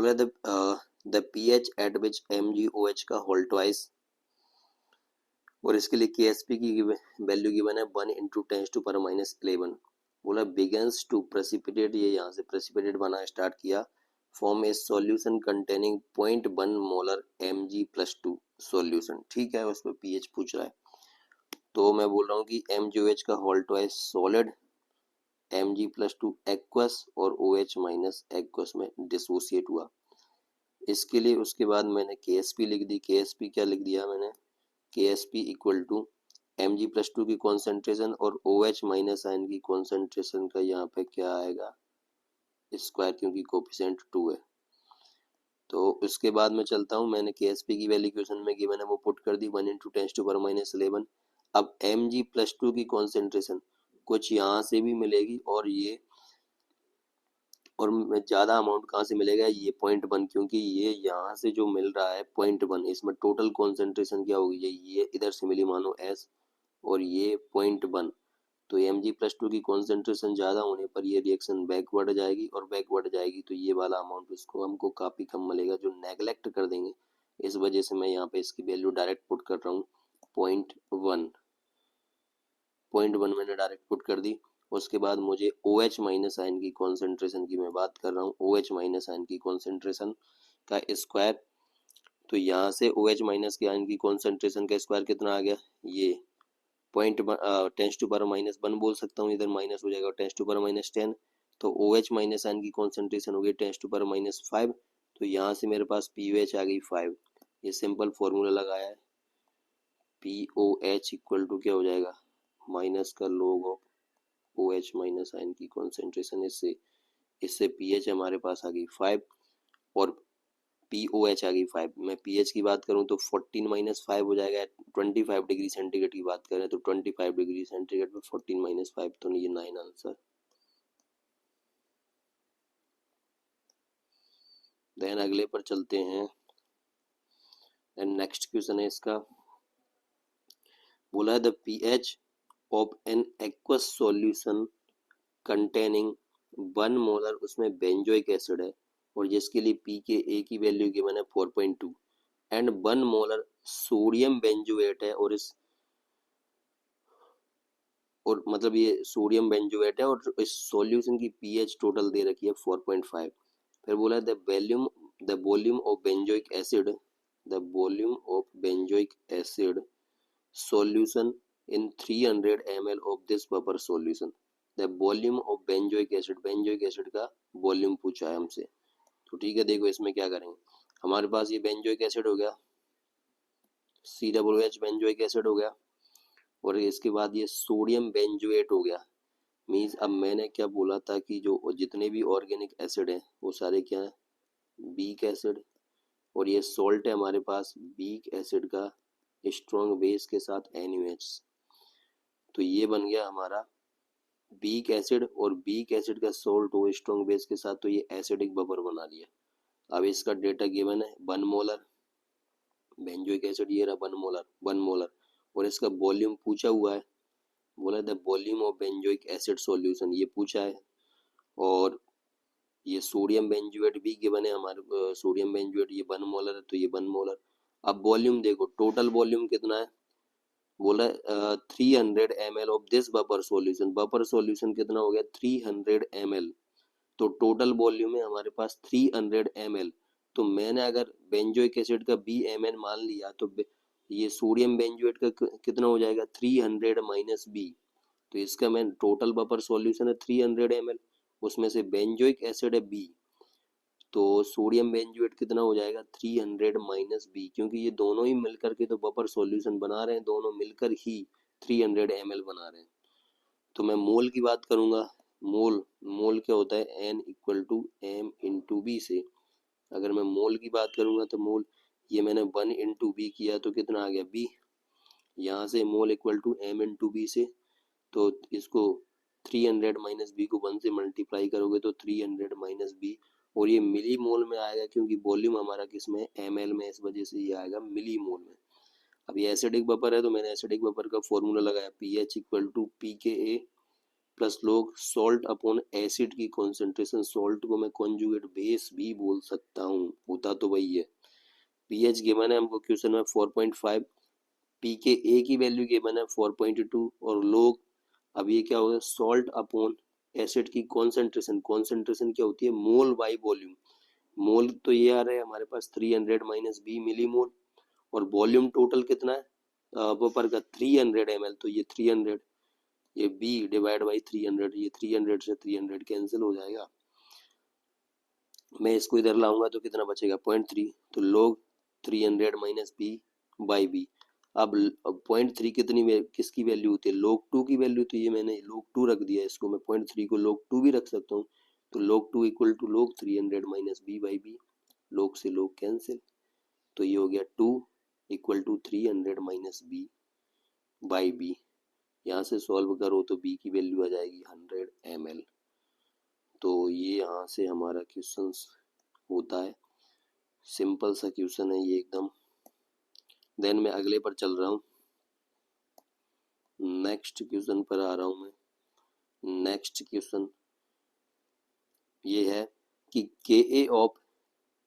बोला the pH eight which MgOH का whole twice, और इसके लिए KSP की वैल्यू गिवन है 1 × 10⁻11। बोला बिगेंस टू प्रेसिपिटेट, ये यहाँ से प्रेसिपिटेट बना स्टार्ट किया, फॉर्म ए solution containing 0.1 molar Mg+2 solution. ठीक है, उसमें पीएच पूछ रहा है, तो मैं बोल रहा हूँ कि MgOH का whole twice solid, Mg+2 aqueous और OH- एक्वस में डिसोसिएट हुआ। इसके लिए उसके बाद मैंने KSP लिख दी। KSP क्या लिख दिया मैंने, KSP इक्वल टू Mg+2 की कॉन्सेंट्रेशन और OH- आयन की कॉन्सेंट्रेशन का यहाँ पे क्या आएगा स्क्वायर, क्योंकि कोफिशिएंट 2 है। तो उसके बाद मैं चलता हूँ, मैंने KSP की वैल्यू क्वेश्चन में गिवन है वो पुट कर दी 1 × 10⁻11। अब Mg+2 की कॉन्सेंट्रेशन कुछ यहाँ से भी मिलेगी और ये और ज़्यादा अमाउंट कहाँ से मिलेगा, ये 0.1, क्योंकि ये यहाँ से जो मिल रहा है 0.1, इसमें टोटल कॉन्सेंट्रेशन क्या होगी, ये इधर से मिली मानो S और ये 0.1, तो Mg+2 की कॉन्सेंट्रेशन ज़्यादा होने पर ये रिएक्शन बैकवर्ड जाएगी और बैकवर्ड जाएगी तो ये वाला अमाउंट इसको हमको काफ़ी कम मिलेगा, जो नेगलेक्ट कर देंगे। इस वजह से मैं यहाँ पे इसकी वैल्यू डायरेक्ट पुट कर रहा हूँ 0.1 मैंने डायरेक्ट पुट कर दी। उसके बाद मुझे OH- आयन की कॉन्सेंट्रेशन की मैं बात कर रहा हूँ, OH- आयन की कॉन्सेंट्रेशन का स्क्वायर, तो यहाँ से OH- के आयन की कॉन्सेंट्रेशन का स्क्वायर कितना आ गया, ये 10⁻1 बोल सकता हूँ, इधर माइनस हो जाएगा 10⁻10, तो OH- आयन की कॉन्सेंट्रेशन हो गई 10⁻5, तो यहाँ से मेरे पास POH आ गई 5। ये सिंपल फॉर्मूला लगाया है, POH इक्वल टू क्या हो जाएगा, माइनस का log ऑफ OH- आयन की कॉन्सेंट्रेशन, इससे पीएच हमारे पास आ गई 5 और POH आ गई 5। मैं पीएच की बात करूं तो 14 - 5 हो जाएगा, 25 डिग्री सेंटीग्रेड की बात करें तो 25 डिग्री सेंटीग्रेड में 14 - 5, तो ये 9 आंसर। देन अगले पर चलते हैं, एंड नेक्स्ट क्वेश्चन है इसका, बोला है the pH of an aqueous solution containing 1 molar, उसमें बेंजोइक एसिड है और जिसके लिए pKa की वैल्यू गिवन है 4.2 एंड 1 मोलर सोडियम बेंजोएट है, और मतलब ये सोडियम बेंजोएट है और इस सॉल्यूशन की पीएच टोटल दे रखी है 4.5। फिर बोला the volume of benzoic acid, the volume of benzoic acid solution in 300 ml of this buffer solution, the volume of benzoic acid का वॉल्यूम पूछा है हमसे। तो ठीक है, देखो इसमें क्या करेंगे, हमारे पास ये बेंजोइक एसिड हो गया, COOH बेंजोइक एसिड हो गया, और इसके बाद ये सोडियम बेंजोएट हो गया। मीन्स अब मैंने क्या बोला था कि जो जितने भी ऑर्गेनिक एसिड हैं वो सारे क्या हैं, वीक एसिड, और ये सॉल्ट है हमारे पास वीक एसिड का स्ट्रॉन्ग बेस के साथ NaOH, तो ये बन गया हमारा वीक एसिड, और वीक एसिड का सॉल्ट हो स्ट्रॉन्ग बेस के साथ, तो ये एसिडिक बफर बना लिया। अब इसका डेटा गिवन है 1 मोलर बेंजोइक एसिड, ये रहा 1 मोलर, और इसका वॉल्यूम पूछा हुआ है, बोला the volume of benzoic acid solution ये पूछा है, और ये सोडियम बेंजोएट भी गिवन है हमारे, सोडियम बेंजोएट ये 1 मोलर है तो ये 1 मोलर। अब वॉल्यूम देखो, टोटल वॉल्यूम कितना है, बोला 300 ml of this buffer solution, buffer solution कितना हो गया 300 ml, तो टोटल वॉल्यूम है हमारे पास 300 ml। तो मैंने अगर बेंजोइक एसिड का BMN मान लिया तो ये सोडियम बेंजोएट का कितना हो जाएगा 300 - B, तो इसका मैं टोटल बफर सॉल्यूशन है 300 ml, उसमें से बेंजोइक एसिड है B, तो सोडियम बेंजोएट कितना हो जाएगा 300 - B, क्योंकि ये दोनों ही मिलकर के तो बफर सॉल्यूशन बना रहे हैं, दोनों मिलकर ही 300 ml बना रहे हैं। तो मैं मोल की बात करूंगा, मोल क्या होता है N = M × B से, अगर मैं मोल की बात करूंगा तो मोल ये मैंने 1 × B किया तो कितना आ गया B, यहाँ से मोल = M × B से, तो इसको 300 - B को 1 से मल्टीप्लाई करोगे तो 300 - B, और ये मिली मोल में आएगा क्योंकि वॉल्यूम हमारा किस में ml में, इस वजह से ये आएगा मिली मोल में। अब ये एसिडिक बफर है तो मैंने एसिडिक बफर का फॉर्मूला लगाया, pH = pKa प्लस लोग सॉल्ट अपॉन एसिड की कॉन्सेंट्रेशन, सॉल्ट को मैं कॉन्जुगेट बेस भी बोल सकता हूँ, होता तो वही है। पीएच गिवन है हमको क्वेश्चन में 4.5, पी के ए की वैल्यू गिवन है 4.2 और लोग, अब ये क्या होगा सॉल्ट अपॉन एसिड की कॉन्सेंट्रेशन, कॉन्सेंट्रेशन क्या होती है मोल बाई वॉल्यूम, मोल तो ये आ रहा है हमारे पास 300 माइनस बी मिली मोल और वॉल्यूम टोटल कितना है वो पर का 300 ml, तो ये 300, ये बी डिवाइड बाई 300, ये 300 से 300 कैंसिल हो जाएगा। मैं इसको इधर लाऊंगा तो कितना बचेगा 0.3, तो log 300 minus B by B. अब 0.3 कितनी किसकी वैल्यू होती है log 2 की वैल्यू, तो ये मैंने log 2 रख दिया, इसको मैं 0.3 को log 2 भी रख सकता हूँ, तो log 2 equal to log 300 minus B by B, log से log कैंसिल, तो ये हो गया 2 equal to 300 minus B by B. यहाँ से सॉल्व करो तो बी की वैल्यू आ जाएगी 100 ml। तो ये यहाँ से हमारा क्वेश्चन होता है, सिंपल सा क्वेश्चन है ये एकदम। देन मैं अगले पर चल रहा हूँ, नेक्स्ट क्वेश्चन पर आ रहा हूँ मैं। नेक्स्ट क्वेश्चन ये है कि के ए ऑफ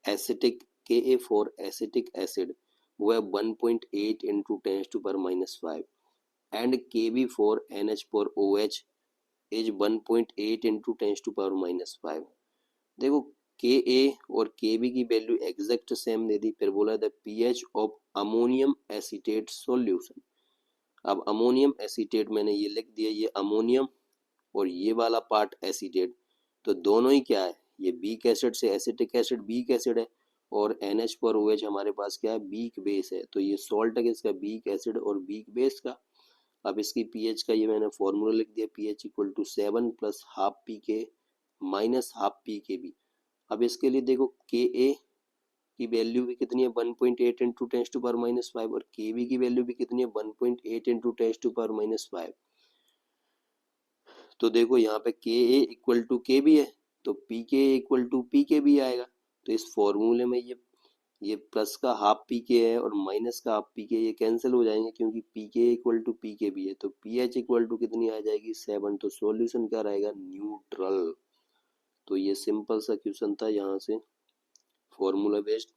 एसिटिक, के ए फॉर एसिटिक एसिड वो है 1.8 into 10⁻⁵ and K B for N H four O H is 1.8 into 10⁻⁵। देखो के ए और के बी की वैल्यू एग्जैक्ट सेम दे दी, फिर बोला the pH of ammonium acetate solution. अब अमोनियम एसीटेट मैंने ये लिख दिया, ये अमोनियम और ये वाला पार्ट एसीटेट, तो दोनों ही क्या है, ये बीक एसिड से एसिटिक एसिड बीक एसिड है और NH पर OH हमारे पास क्या है बीक बेस है, तो ये सॉल्ट है किसका बीक एसिड और बीक बेस का। अब इसकी पीएच का ये मैंने फॉर्मूला लिख दिया, pH equal to 7 plus half P K minus half P K B. अब इसके लिए देखो के ए की वैल्यू भी कितनी है 1.8 इंटू 10⁻⁵ और के बी की वैल्यू भी कितनी है 1.8 इंटू 10⁻⁵। तो देखो यहाँ पे के ए इक्वल टू के बी है, तो पी के equal to P K B आएगा, तो इस फॉर्मूले में ये प्लस का हाफ पी के है और माइनस का हाफ पी के, ये कैंसिल हो जाएंगे क्योंकि पी के equal to P K B है, तो पी एच इक्वल टू कितनी आ जाएगी 7, तो सॉल्यूशन क्या रहेगा न्यूट्रल। तो ये सिंपल सा क्वेश्चन था यहाँ से फॉर्मूला बेस्ड।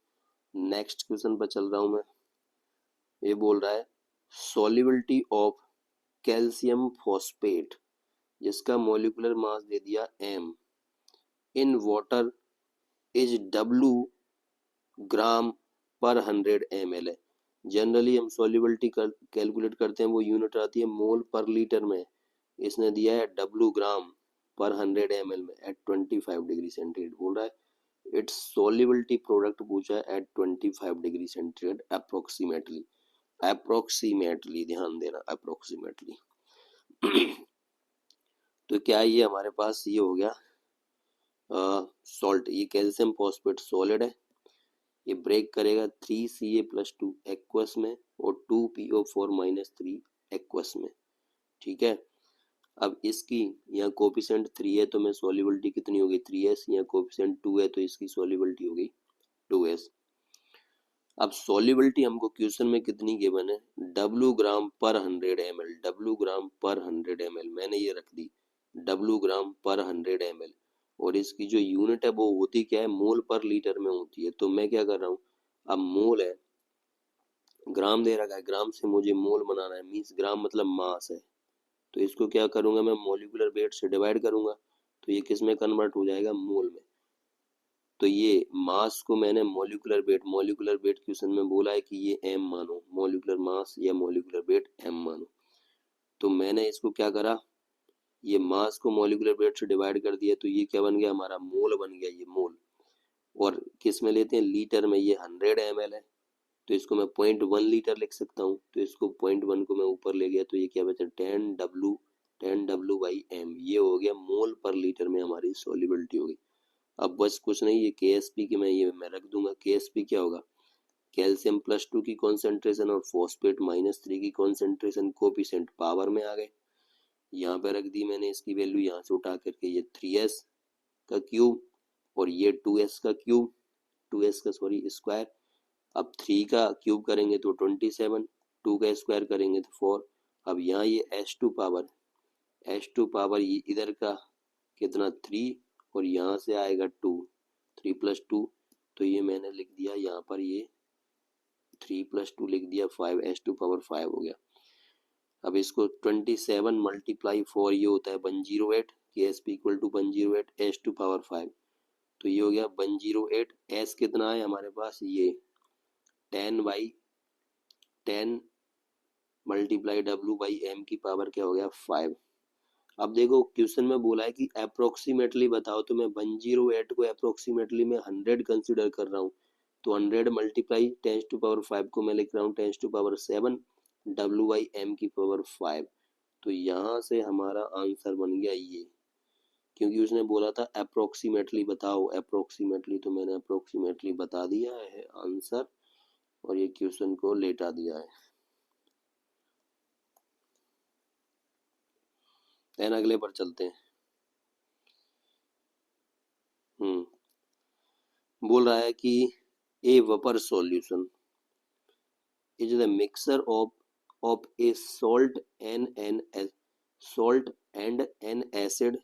नेक्स्ट क्वेश्चन पर चल रहा हूँ मैं, ये बोल रहा है सॉल्युबिलिटी ऑफ कैल्शियम फॉस्फेट जिसका मॉलिक्यूलर मास दे दिया m in water is W ग्राम पर 100 ml है। जनरली हम सॉल्युबिलिटी कैलकुलेट करते हैं वो यूनिट आती है मोल पर लीटर में, इसने दिया है W ग्राम पर 100 ml में एट 25 डिग्री सेंटीग्रेड, बोल रहा है इट्स सॉल्युबिलिटी प्रोडक्ट पूछा है at 25 degree centigrade approximately, approximately ध्यान देना अप्रोक्सीमेटली। तो क्या ये हमारे पास ये हो गया सॉल्ट, ये कैल्शियम फॉस्फेट सॉलिड है, ये ब्रेक करेगा 3Ca+2 एक्वस में और 2PO4-3 एक्वस में, ठीक है। अब इसकी यहाँ कोफिशिएंट 3 है तो मैं सॉल्युबिलिटी कितनी होगी 3s, यहाँ कोफिशिएंट 2 है तो इसकी सॉल्युबिलिटी होगी 2s। अब सॉल्युबिलिटी हमको क्वेश्चन में कितनी गिवन है W ग्राम पर 100 ml, W ग्राम पर 100 ml मैंने ये रख दी W ग्राम पर 100 ml, और इसकी जो यूनिट है वो होती क्या है मोल पर लीटर में होती है, तो मैं क्या कर रहा हूँ अब मोल है, ग्राम दे रखा है, ग्राम से मुझे मोल बनाना है, मीन्स ग्राम मतलब मास है, तो इसको क्या करूंगा मैं मॉलिक्यूलर वेट से डिवाइड करूंगा, तो ये किस में कन्वर्ट हो जाएगा मोल में। तो ये मास को मैंने मॉलिक्यूलर वेट क्वेश्चन में बोला है कि ये m मानो, मॉलिक्यूलर मास या मॉलिक्यूलर वेट m मानो, तो मैंने इसको क्या करा ये मास को मॉलिक्यूलर वेट से डिवाइड कर दिया, तो ये क्या बन गया हमारा मोल बन गया, ये मोल, और किस में लेते हैं लीटर में, ये 100 ml है तो इसको मैं 0.1 लीटर लिख सकता हूँ, तो इसको 0.1 को मैं ऊपर ले गया तो ये क्या बचा 10W/m, ये हो गया मोल पर लीटर में हमारी सॉल्युबिलिटी होगी। अब बस कुछ नहीं, ये KSP की मैं रख दूंगा, KSP क्या होगा कैल्शियम +2 की कॉन्सेंट्रेशन और फॉस्फेट -3 की कॉन्सेंट्रेशन कोफिशिएंट पावर में आ गए, यहाँ पे रख दी मैंने इसकी वैल्यू, यहाँ से उठा करके ये 3s का क्यूब और ये 2s का क्यूब, 2s का सॉरी स्क्वायर, अब 3 का क्यूब करेंगे तो 27, 2 का स्क्वायर करेंगे तो 4, अब यहाँ ये S2 power H to power ये इधर का कितना 3 और यहाँ से आएगा 2, 3 + 2, तो ये मैंने लिख दिया यहाँ पर, ये 3 + 2 लिख दिया 5, एच टू पावर 5 हो गया। अब इसको 27 × 4 ये होता है 108, कि S P equal to 108 H to power 5, तो ये हो गया 108। एस कितना है हमारे पास, ये 10/10 × W/m की पावर क्या हो गया 5। अब देखो क्वेश्चन में बोला है कि अप्रोक्सीमेटली बताओ, तो मैं 108 को अप्रोक्सीमेटली मैं 100 कंसिडर कर रहा हूँ, तो 100 × 10⁵ को मैं लिख रहा हूँ 10⁷ W/m की पावर 5। तो यहाँ से हमारा आंसर बन गया ये, क्योंकि उसने बोला था अप्रोक्सीमेटली बताओ अप्रोक्सीमेटली, तो मैंने अप्रोक्सीमेटली बता दिया है आंसर और ये क्वेश्चन को लेटा दिया है। देन अगले पर चलते हैं। बोल रहा है कि a buffer solution is the mixture of a salt and an acid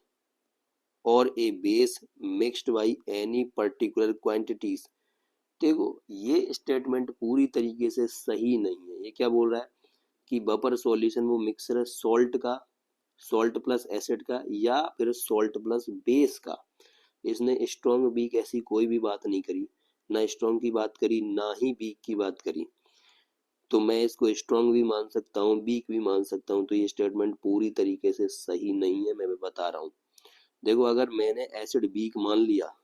और a base mixed by any particular quantities. देखो ये स्टेटमेंट पूरी तरीके से सही नहीं है। ये क्या बोल रहा है कि बफर सॉल्यूशन वो मिक्सर है सॉल्ट का, सॉल्ट प्लस एसिड का, या फिर सॉल्ट प्लस बेस का। इसने स्ट्रॉन्ग वीक ऐसी कोई भी बात नहीं करी, ना स्ट्रॉन्ग की बात करी ना ही वीक की बात करी। तो मैं इसको स्ट्रॉन्ग भी मान सकता हूँ वीक भी मान सकता हूँ, तो ये स्टेटमेंट पूरी तरीके से सही नहीं है, मैं बता रहा हूँ। देखो अगर मैंने एसिड वीक मान लिया,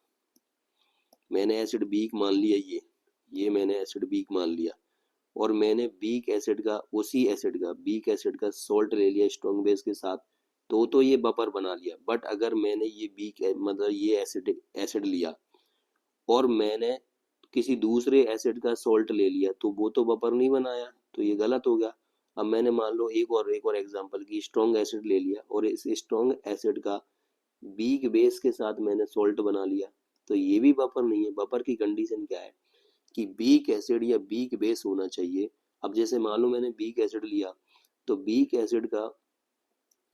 मैंने एसिड वीक मान लिया, ये मैंने एसिड वीक मान लिया, और मैंने वीक एसिड का, उसी एसिड का वीक एसिड का सॉल्ट ले लिया स्ट्रॉन्ग बेस के साथ, तो ये बफर बना लिया। बट अगर मैंने ये वीक मतलब ये एसिड एसिड लिया और मैंने किसी दूसरे एसिड का सॉल्ट ले लिया, तो वो तो बफर नहीं बनाया, तो ये गलत हो गया। अब मैंने मान लो एक और एग्जांपल की स्ट्रॉन्ग एसिड ले लिया और इस स्ट्रॉन्ग एसिड का वीक बेस के साथ मैंने सॉल्ट बना लिया, तो ये भी बफर नहीं है। बफर की कंडीशन क्या है कि वीक एसिड या वीक बेस होना चाहिए। अब जैसे मान लो मैंने वीक एसिड लिया, तो वीक एसिड का,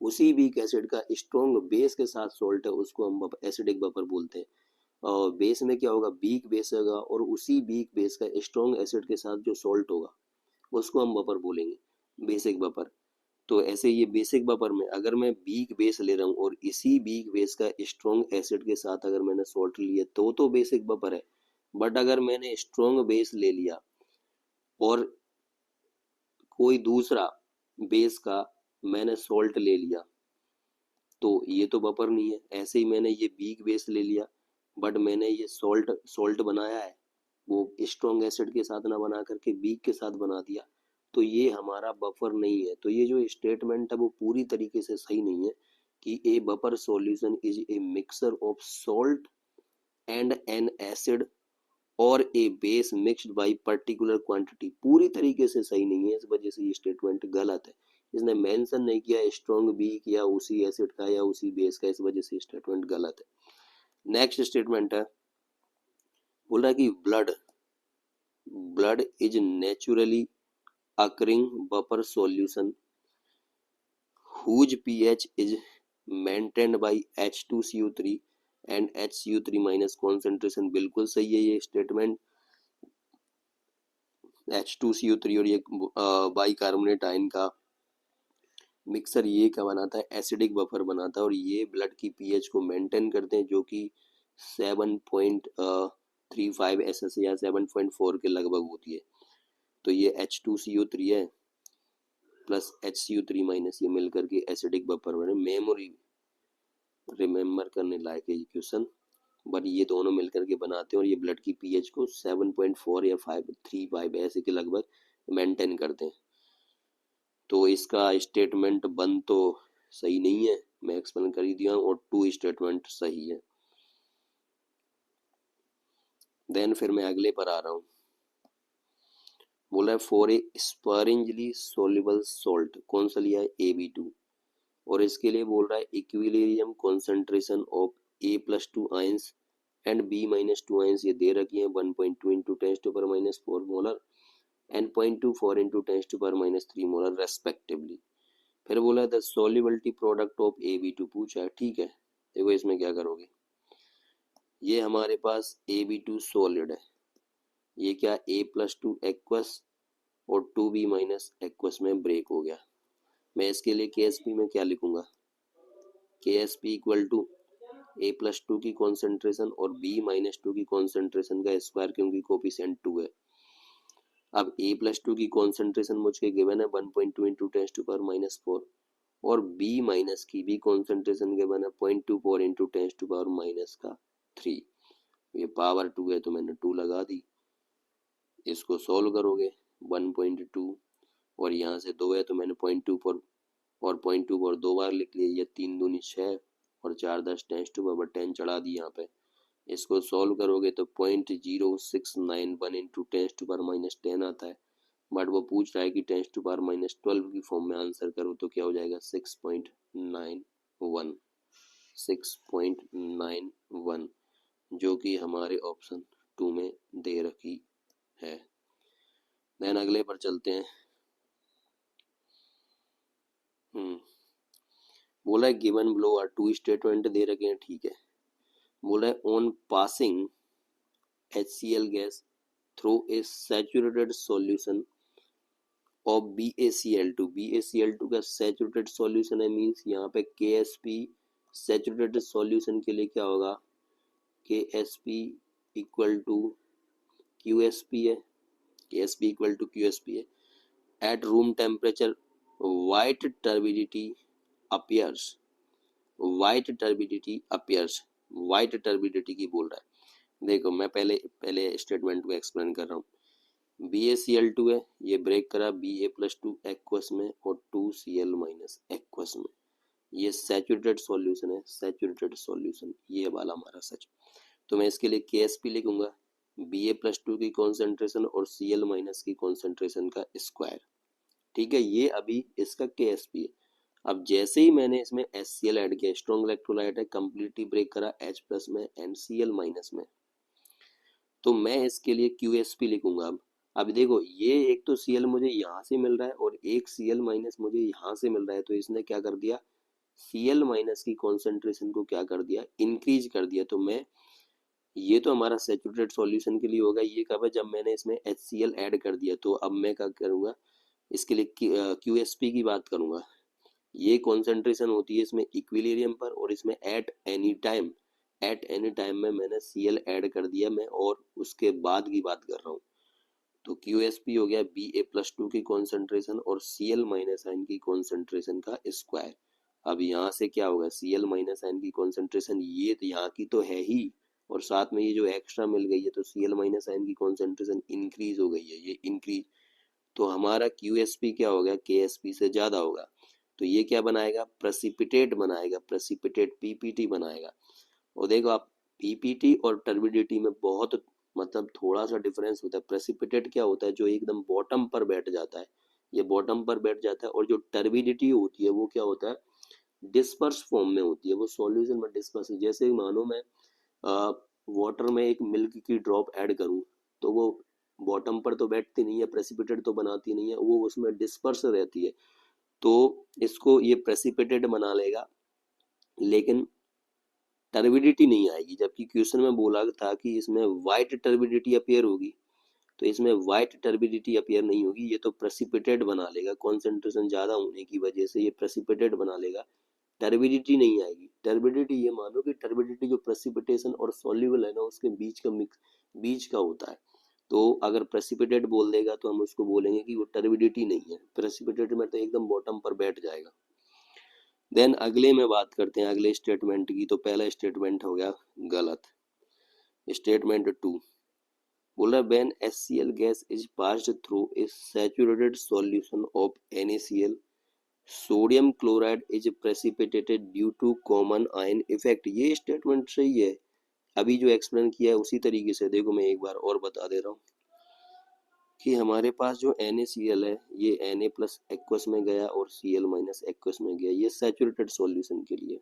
उसी वीक एसिड का स्ट्रॉन्ग बेस के साथ सॉल्ट है, उसको हम एसिडिक बफर बोलते हैं। और बेस में क्या होगा, वीक बेस होगा, और उसी वीक बेस का स्ट्रॉन्ग एसिड के साथ जो सॉल्ट होगा उसको हम बफर बोलेंगे, बेसिक बफर। तो ऐसे ये बेसिक बफर में अगर मैं वीक बेस ले रहा हूँ और इसी वीक बेस का स्ट्रॉन्ग एसिड के साथ अगर मैंने सॉल्ट लिया, तो बेसिक बफर है। बट अगर मैंने स्ट्रॉन्ग बेस ले लिया और कोई दूसरा बेस का मैंने सॉल्ट ले लिया, तो ये तो बफर नहीं है। ऐसे ही मैंने ये वीक बेस ले लिया बट मैंने ये सॉल्ट सॉल्ट बनाया है, वो स्ट्रॉन्ग एसिड के साथ ना बना करके वीक के साथ बना दिया, तो ये हमारा बफर नहीं है। तो ये जो स्टेटमेंट है वो पूरी तरीके से सही नहीं है कि a buffer solution is a mixture of salt and an acid और a base mixed by particular quantity, पूरी तरीके से सही नहीं है। इस वजह से ये स्टेटमेंट गलत है। इसने मेंशन नहीं किया स्ट्रॉन्ग वीक या उसी एसिड का या उसी बेस का, इस वजह से स्टेटमेंट गलत है। नेक्स्ट स्टेटमेंट है, बोल रहा है कि blood blood is naturally occurring buffer solution whose pH is maintained by H2CO3 and HCO3 minus concentration। बिल्कुल सही है ये स्टेटमेंट। H2CO3 और ये बाई कार्बोनेट आयन का मिक्सर ये क्या बनाता है, एसिडिक बफर बनाता है, और ये ब्लड की पीएच को मेंटेन करते हैं, जो कि 7.35 एसएस या 7.4 के लगभग होती है। तो ये H2CO3 है प्लस HCO3 माइनस, ये मिलकर के एसिडिक बफर बने। मेमोरी रिमेम्बर करने लायक है ये क्वेश्चन, बट ये दोनों मिलकर के बनाते हैं और ये ब्लड की पीएच को 7.4 या 5.35 ऐसे के लगभग मेंटेन करते हैं। तो इसका स्टेटमेंट 1 तो सही नहीं है, मैं एक्सप्लेन कर ही दिया हूँ, और 2 स्टेटमेंट सही है। देन फिर मैं अगले पर आ रहा हूँ। बोला है फॉर ए स्परिंजली सोल्यूबल सॉल्ट, कौन सा लिया है, AB2, और इसके लिए बोल रहा है equilibrium concentration of A+2 ions and B-2 ions ये दे रखी है 1.2 into 10⁻⁴ molar and 0.24 into 10⁻³ molar respectively. फिर बोला the solubility product of AB2 पूछा है, ठीक है। देखो इसमें क्या करोगे, ये हमारे पास AB2 सॉलिड है, ये क्या A+2 एक्वस और 2B माइनस एक्वस में ब्रेक हो गया। मैं इसके लिए KSP में क्या लिखूंगा, KSP इक्वल टू A+2 की कॉन्सेंट्रेशन और B-2 की कॉन्सेंट्रेशन का स्क्वायर, क्योंकि कोफिशिएंट 2 है। अब A+2 की कॉन्सेंट्रेशन मुझे गिवन है 1.2 इंटू 10⁻⁻4 और B माइनस की भी कॉन्सेंट्रेशन गिवन है 0.24 इंटू 10⁻⁻3। ये पावर 2 है तो मैंने 2 लगा दी। इसको सॉल्व करोगे 1.2 और यहाँ से 2 है तो मैंने 0.24 और 0.24 दो बार लिख लिया, ये 3 दूनी 6 और 4 10 10⁻10 चढ़ा दी यहाँ पे। इसको सॉल्व करोगे तो 0.0691 इंटू 10⁻10 आता है, बट वो पूछ रहा है कि 10⁻12 की फॉर्म में आंसर करो तो क्या हो जाएगा 6.91 6.91 जो कि हमारे ऑप्शन 2 में दे रखी है। देन अगले पर चलते हैं। बोला है गिवन बिलो आर 2 स्टेटमेंट दे रखे हैं, ठीक है। बोला है on passing HCl gas through a saturated solution of BaCl2, BaCl2 का सैचुरेटेड सॉल्यूशन है, मींस यहाँ पे KSP सैचुरेटेड सॉल्यूशन के लिए क्या होगा, KSP इक्वल टू QSP है, KSP इक्वल टू QSP है। At room temperature white turbidity appears, white turbidity appears, white turbidity की बोल रहा है। देखो मैं पहले स्टेटमेंट को एक्सप्लेन कर रहा हूँ। BaCl2 है, ये ब्रेक करा Ba+2 एक्वस में और 2Cl माइनस एक्वस में, ये सैचुरेटेड सॉल्यूशन है, सैचुरेटेड सॉल्यूशन ये वाला हमारा सच। तो मैं इसके लिए KSP लिखूंगा, Ba+2 की कॉन्सेंट्रेशन और Cl माइनस की कॉन्सेंट्रेशन का स्क्वायर, ठीक है। ये अभी इसका KSP है। अब जैसे ही मैंने इसमें HCl ऐड किया, स्ट्रॉन्ग इलेक्ट्रोलाइट है, कंप्लीटली ब्रेक करा H प्लस में एंड Cl माइनस में, तो मैं इसके लिए QSP लिखूंगा। अब देखो ये एक तो Cl मुझे यहाँ से मिल रहा है और एक Cl माइनस मुझे यहाँ से मिल रहा है, तो इसने क्या कर दिया, Cl माइनस की कॉन्सेंट्रेशन को क्या कर दिया, इंक्रीज कर दिया। तो मैं ये तो हमारा सैचुरेटेड सॉल्यूशन के लिए होगा, ये कब है, जब मैंने इसमें HCl ऐड कर दिया। तो अब मैं क्या करूँगा, इसके लिए QSP की बात करूँगा। ये कॉन्सेंट्रेशन होती है इसमें इक्विलिब्रियम पर और इसमें at any time, at any time में मैंने Cl ऐड कर दिया मैं, और उसके बाद की बात कर रहा हूँ। तो QSP हो गया Ba+2 की कॉन्सेंट्रेशन और Cl माइनस आयन की कॉन्सेंट्रेशन का स्क्वायर। अब यहाँ से क्या होगा, Cl माइनस आयन की कॉन्सेंट्रेशन ये तो यहाँ की तो है ही, और साथ में ये जो एक्स्ट्रा मिल गई है तो Cl माइनस आयन की कॉन्सेंट्रेशन इंक्रीज हो गई है, ये इंक्रीज। तो हमारा QSP क्या होगा, KSP से ज्यादा होगा। तो ये क्या बनाएगा, प्रेसिपिटेट बनाएगा, प्रेसिपिटेट PPT बनाएगा। और देखो आप PPT और टर्बिडिटी में बहुत मतलब थोड़ा सा डिफरेंस होता है। प्रेसिपिटेट क्या होता है, जो एकदम बॉटम पर बैठ जाता है, ये बॉटम पर बैठ जाता है। और जो टर्बिडिटी होती है वो क्या होता है, डिस्पर्स फॉर्म में होती है, वो सॉल्यूशन में डिस्पर्स। जैसे मानो मैं वाटर में एक मिल्क की ड्रॉप ऐड करूं, तो वो बॉटम पर तो बैठती नहीं है, प्रेसिपिटेट तो बनाती नहीं है, वो उसमें डिस्पर्स रहती है। तो इसको ये प्रेसिपिटेट बना लेगा, लेकिन टर्बिडिटी नहीं आएगी। जबकि क्वेश्चन में बोला था कि इसमें वाइट टर्बिडिटी अपीयर होगी, तो इसमें वाइट टर्बिडिटी अपीयर नहीं होगी, ये तो प्रेसिपिटेट बना लेगा। कॉन्सेंट्रेशन ज्यादा होने की वजह से ये प्रेसिपिटेट बना लेगा, टर्बिडिटी नहीं आएगी। टर्बिडिटी ये मानो कि टर्बिडिटी जो प्रेसिपिटेशन और सॉल्युबल है ना, उसके बीच का मिक्स, बीच का होता है। तो अगर प्रेसिपिटेट बोल देगा तो हम उसको बोलेंगे कि वो टर्बिडिटी नहीं है, प्रेसिपिटेट में तो एकदम बॉटम पर बैठ जाएगा। देन अगले में बात करते हैं अगले स्टेटमेंट की। तो पहला स्टेटमेंट हो गया गलत। स्टेटमेंट 2 बोल रहा है when HCl gas is passed through a saturated solution of NaCl sodium chloride is precipitated due to common ion effect. ये स्टेटमेंट सही है, अभी जो एक्सप्लेन किया है उसी तरीके से। देखो मैं एक बार और बता दे रहा हूँ कि हमारे पास जो NaCl है ये Na प्लस एक्वस में गया और Cl माइनस एक्वस में गया, ये सैचुरेटेड सॉल्यूशन के लिए।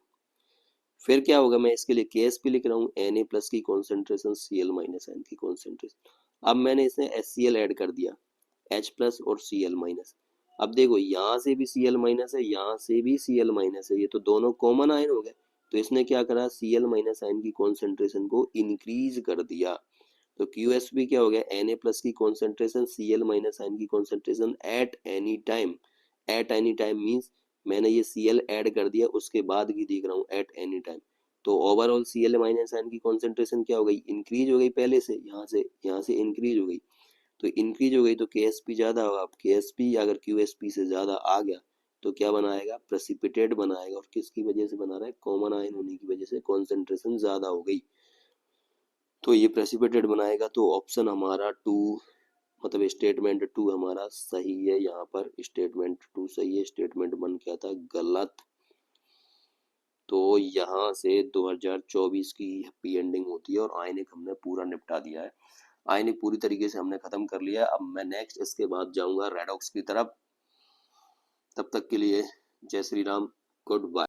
फिर क्या होगा, मैं इसके लिए KSP लिख रहा हूँ, Na प्लस की कॉन्सेंट्रेशन Cl माइनस N की कॉन्सेंट्रेशन। अब मैंने इसमें HCl ऐड कर दिया, H प्लस और Cl माइनस। अब देखो यहाँ से भी Cl माइनस है, यहाँ से भी Cl माइनस है, ये तो दोनों कॉमन आयन हो गए। तो इसने क्या करा, Cl माइनस आयन की कॉन्सेंट्रेशन को इंक्रीज कर दिया। तो QsP क्या हो गया, Na प्लस की कॉन्सेंट्रेशन Cl माइनस आयन की concentration at any time. At any time means मैंने ये Cl ऐड कर दिया, उसके बाद की देख रहा हूँ एट एनी टाइम। तो ओवरऑल Cl माइनस आयन की कॉन्सेंट्रेशन क्या हो गई, इंक्रीज हो गई, पहले से यहाँ से इंक्रीज हो गई। तो इंक्रीज हो गई तो KsP ज्यादा होगा। अब KsP अगर QsP से ज्यादा आ गया तो क्या बनाएगा, प्रेसिपिटेट बनाएगा। और किसकी वजह से बना रहा है, कॉमन आयन होने की वजह से कॉन्सेंट्रेशन ज्यादा हो गई, तो ये प्रेसिपिटेट बनाएगा। तो ऑप्शन हमारा टू, मतलब स्टेटमेंट टू हमारा सही है। यहाँ पर स्टेटमेंट टू सही है, स्टेटमेंट वन क्या था, गलत। तो यहाँ से 2024 की हैप्पी एंडिंग होती है और आयनिक हमने पूरा निपटा दिया है। आयनिक पूरी तरीके से हमने खत्म कर लिया है। अब मैं नेक्स्ट इसके बाद जाऊंगा रेडॉक्स की तरफ। तब तक के लिए जय श्री राम, गुड बाय।